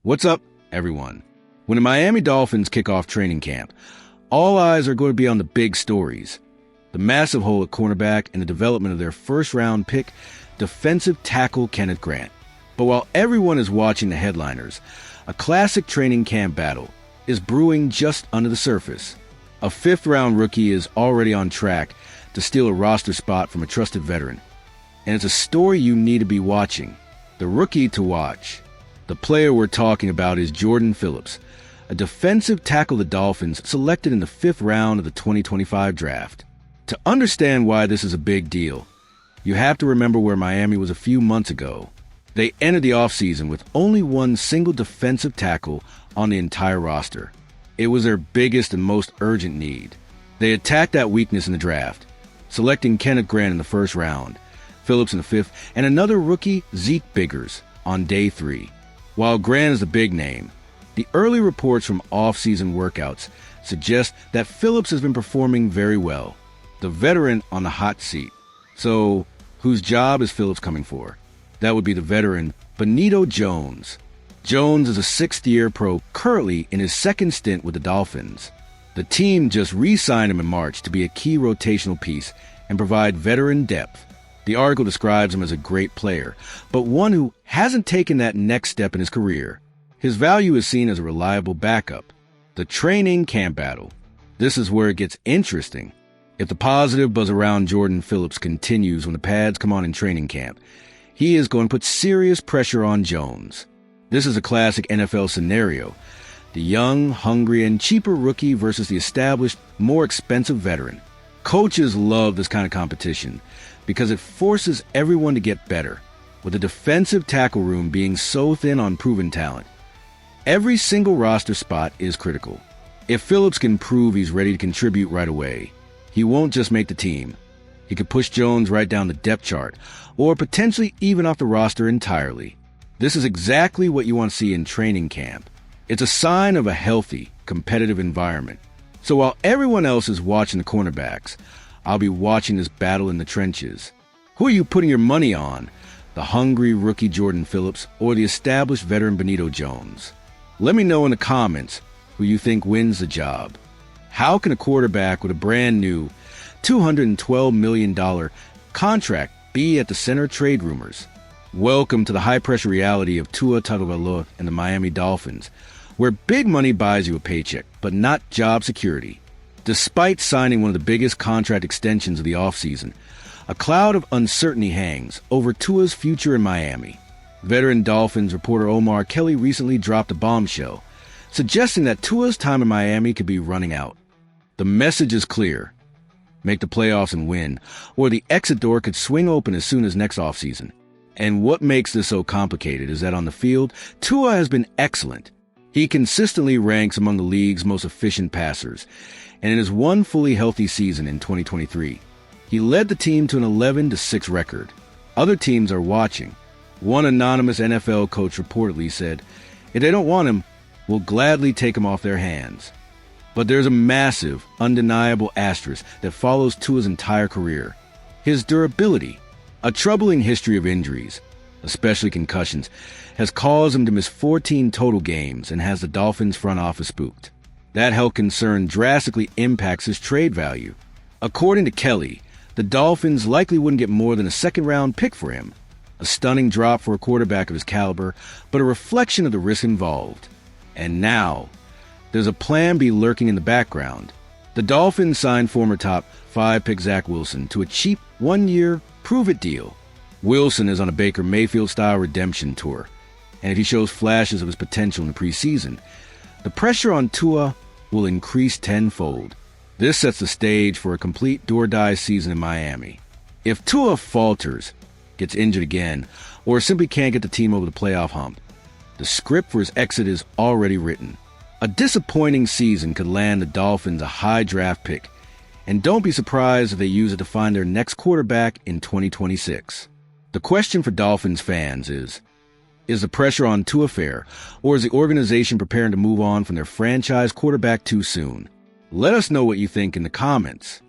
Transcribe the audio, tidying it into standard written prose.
What's up, everyone? When the Miami Dolphins kick off training camp, all eyes are going to be on the big stories. The massive hole at cornerback and the development of their first-round pick, defensive tackle Kenneth Grant. But while everyone is watching the headliners, a classic training camp battle is brewing just under the surface. A fifth-round rookie is already on track to steal a roster spot from a trusted veteran. And it's a story you need to be watching. The rookie to watch. The player we're talking about is Jordan Phillips, a defensive tackle the Dolphins selected in the 5th round of the 2025 draft. To understand why this is a big deal, you have to remember where Miami was a few months ago. They entered the offseason with only one single defensive tackle on the entire roster. It was their biggest and most urgent need. They attacked that weakness in the draft, selecting Kenneth Grant in the 1st round, Phillips in the 5th, and another rookie, Zeke Biggers, on day 3. While Grant is the big name, the early reports from off-season workouts suggest that Phillips has been performing very well, the veteran on the hot seat. So, whose job is Phillips coming for? That would be the veteran Benito Jones. Jones is a 6th-year pro currently in his 2nd stint with the Dolphins. The team just re-signed him in March to be a key rotational piece and provide veteran depth. The article describes him as a great player, but one who hasn't taken that next step in his career. His value is seen as a reliable backup. The training camp battle. This is where it gets interesting. If the positive buzz around Jordan Phillips continues when the pads come on in training camp, he is going to put serious pressure on Jones. This is a classic NFL scenario. The young, hungry, and cheaper rookie versus the established, more expensive veteran. Coaches love this kind of competition because it forces everyone to get better, with the defensive tackle room being so thin on proven talent. Every single roster spot is critical. If Phillips can prove he's ready to contribute right away, he won't just make the team. He could push Jones right down the depth chart, or potentially even off the roster entirely. This is exactly what you want to see in training camp. It's a sign of a healthy, competitive environment. So while everyone else is watching the cornerbacks, I'll be watching this battle in the trenches. Who are you putting your money on? The hungry rookie Jordan Phillips or the established veteran Benito Jones? Let me know in the comments who you think wins the job. How can a quarterback with a brand new $212 million contract be at the center of trade rumors? Welcome to the high-pressure reality of Tua Tagovailoa and the Miami Dolphins, where big money buys you a paycheck, but not job security. Despite signing one of the biggest contract extensions of the offseason, a cloud of uncertainty hangs over Tua's future in Miami. Veteran Dolphins reporter Omar Kelly recently dropped a bombshell, suggesting that Tua's time in Miami could be running out. The message is clear. Make the playoffs and win, or the exit door could swing open as soon as next offseason. And what makes this so complicated is that on the field, Tua has been excellent. He consistently ranks among the league's most efficient passers, and in his one fully healthy season in 2023, he led the team to an 11-6 record. Other teams are watching. One anonymous NFL coach reportedly said, if they don't want him, we'll gladly take him off their hands. But there's a massive, undeniable asterisk that follows Tua's entire career. His durability. A troubling history of injuries, especially concussions, has caused him to miss 14 total games and has the Dolphins front office spooked. That health concern drastically impacts his trade value. According to Kelly, the Dolphins likely wouldn't get more than a 2nd-round pick for him. A stunning drop for a quarterback of his caliber, but a reflection of the risk involved. And now, there's a plan B lurking in the background. The Dolphins signed former top 5 pick Zach Wilson to a cheap 1-year prove-it deal. Wilson is on a Baker Mayfield-style redemption tour, and if he shows flashes of his potential in the preseason, the pressure on Tua will increase tenfold. This sets the stage for a complete do-or-die season in Miami. If Tua falters, gets injured again, or simply can't get the team over the playoff hump, the script for his exit is already written. A disappointing season could land the Dolphins a high draft pick, and don't be surprised if they use it to find their next quarterback in 2026. The question for Dolphins fans is the pressure on Tua fair, or is the organization preparing to move on from their franchise quarterback too soon? Let us know what you think in the comments.